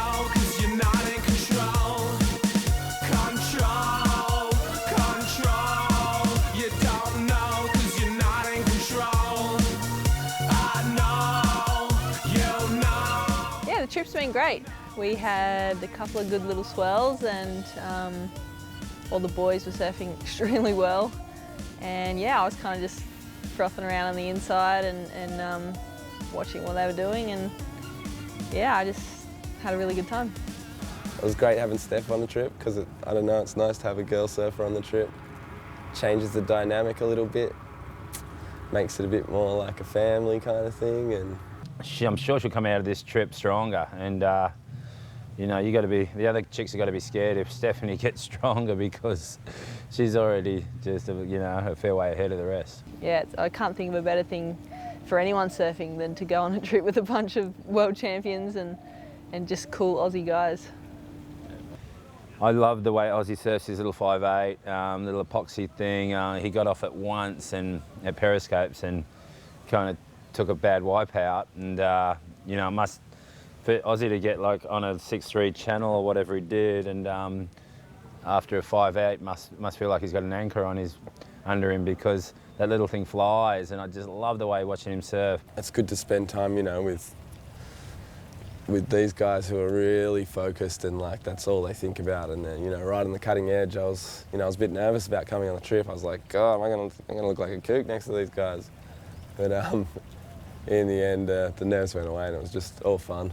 know, 'cause you're not in control. Control, control. You don't know, 'cause you're not in control. I know, you know. Yeah, the trip's been great. We had a couple of good little swells, and all the boys were surfing extremely well. And yeah, I was kind of just frothing around on the inside and watching what they were doing, and yeah, I just had a really good time. It was great having Steph on the trip because, I don't know, it's nice to have a girl surfer on the trip. Changes the dynamic a little bit, makes it a bit more like a family kind of thing. And I'm sure she'll come out of this trip stronger, and you know, the other chicks have got to be scared if Stephany gets stronger, because she's already just, you know, a fair way ahead of the rest. Yeah, I can't think of a better thing for anyone surfing than to go on a trip with a bunch of world champions and just cool Aussie guys. I love the way Aussie surfs his little 5'8", little epoxy thing. He got off at once and at periscopes and kind of took a bad wipe out, and you know, for Aussie to get like on a 6'3" channel or whatever he did, and after a 5'8", must feel like he's got an anchor on under him, because that little thing flies, and I just love the way watching him surf. it's good to spend time, you know, with these guys who are really focused, and like that's all they think about. And then, you know, right on the cutting edge, I was a bit nervous about coming on the trip. I was like, God, I'm gonna look like a kook next to these guys. But in the end, the nerves went away, and it was just all fun.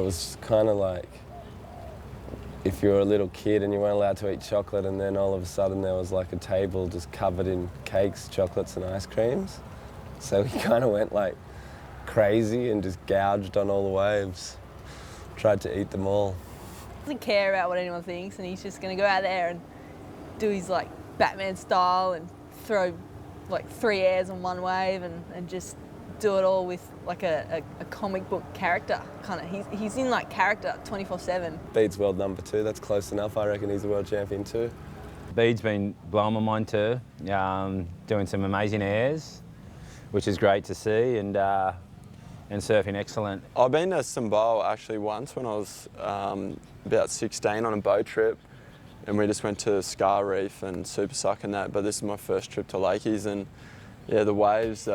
was kind of like if you were a little kid and you weren't allowed to eat chocolate, and then all of a sudden there was like a table just covered in cakes, chocolates and ice creams. So he kind of went like crazy and just gouged on all the waves. Tried to eat them all. Doesn't care about what anyone thinks, and he's just going to go out there and do his like Batman style and throw like 3 airs on one wave and just do it all with like a comic book character kind of. He's in like character 24/7. Bede's world number 2, that's close enough. I reckon he's a world champion too. Bede's been blowing my mind too, doing some amazing airs, which is great to see, and surfing excellent. I've been to Sambal actually once when I was about 16 on a boat trip, and we just went to Scar Reef and Super Suck and that, but this is my first trip to Lakeys, and yeah, the waves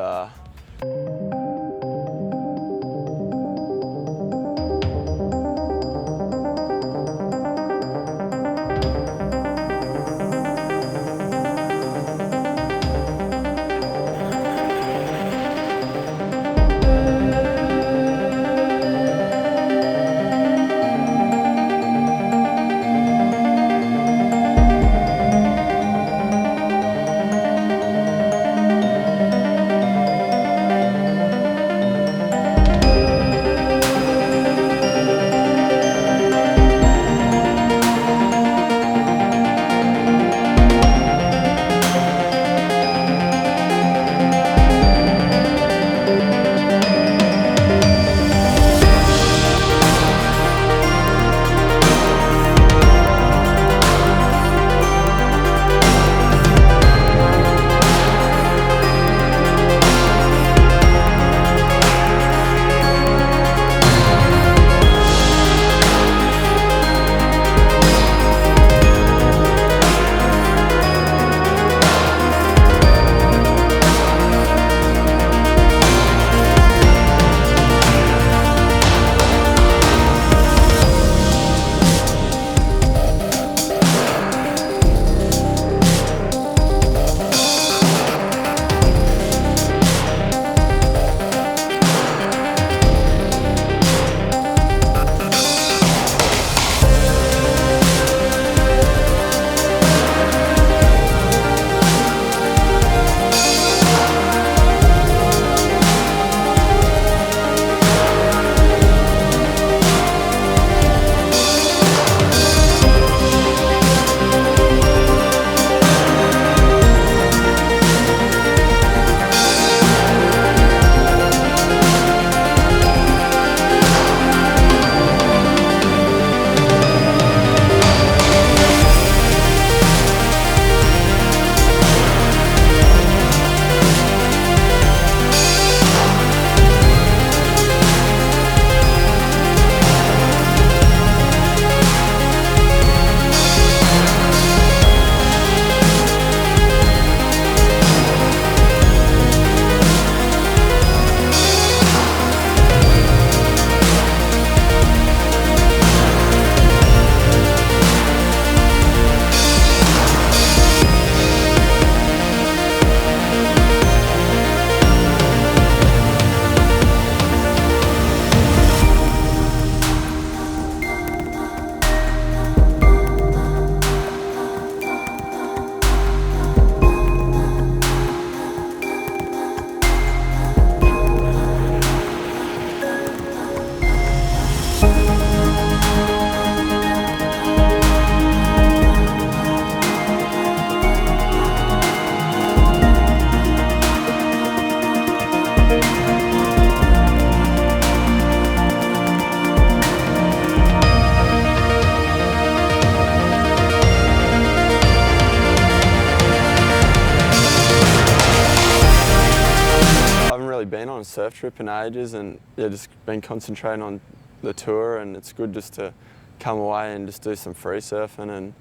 been on a surf trip in ages, and yeah, just been concentrating on the tour, and it's good just to come away and just do some free surfing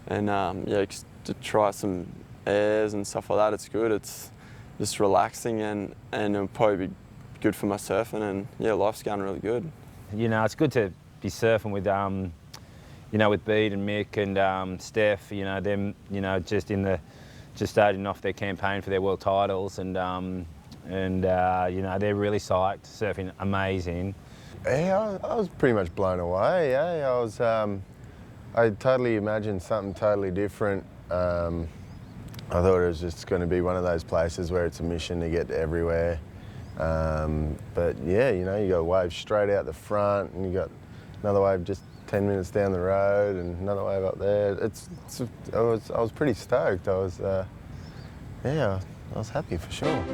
and yeah, just to try some airs and stuff like that. It's good. It's just relaxing, and it'll probably be good for my surfing, and yeah, life's going really good. You know, it's good to be surfing with you know, with Bede and Mick and Steph. You know, them, you know, just starting off their campaign for their world titles, and you know, they're really psyched, surfing amazing. Yeah, I was pretty much blown away. Yeah, I totally imagined something totally different. I thought it was just going to be one of those places where it's a mission to get everywhere. But yeah, you know, you got a wave straight out the front, and you got another wave just 10 minutes down the road, and another wave up there. I was pretty stoked. Yeah, I was happy for sure.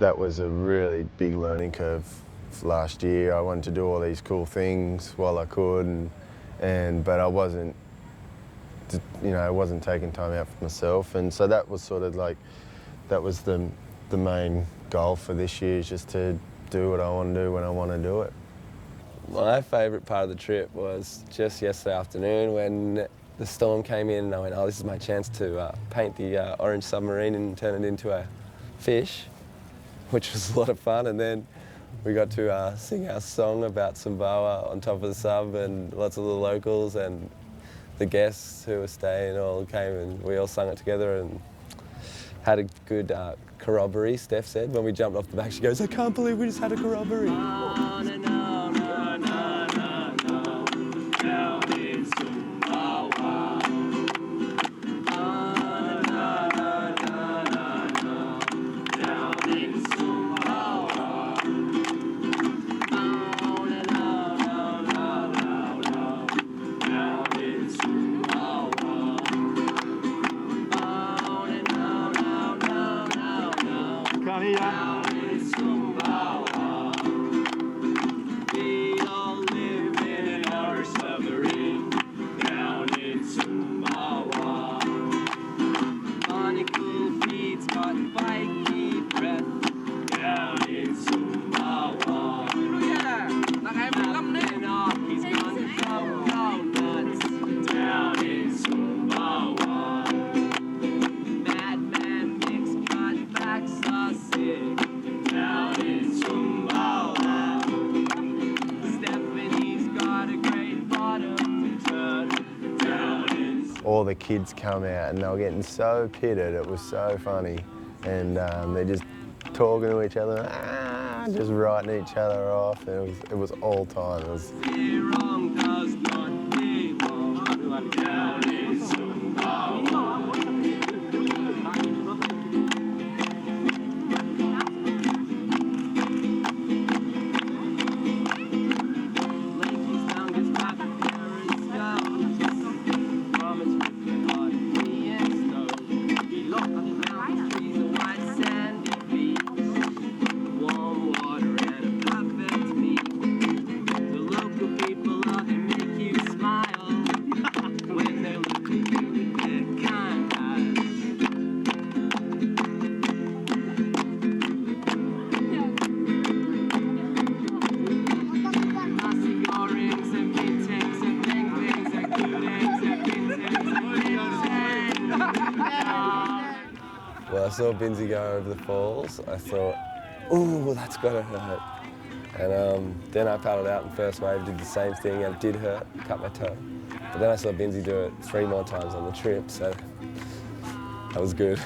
That was a really big learning curve last year. I wanted to do all these cool things while I could, but I wasn't, I wasn't taking time out for myself, and so that was sort of like, that was the main goal for this year, is just to do what I want to do when I want to do it. My favourite part of the trip was just yesterday afternoon when the storm came in and I went, oh, this is my chance to paint the orange submarine and turn it into a fish, which was a lot of fun. And then we got to sing our song about Sumbawa on top of the sub, and lots of the locals and the guests who were staying all came and we all sung it together and had a good corroboree, Steph said. When we jumped off the back, she goes, "I can't believe we just had a corroboree." All the kids come out and they were getting so pitted, it was so funny. And they're just talking to each other, just writing each other off. And it was all time. It was... When I saw Binzi go over the falls, I thought, ooh, that's gotta hurt. And then I paddled out and first wave did the same thing and it did hurt, cut my toe. But then I saw Binzi do it 3 more times on the trip, so that was good.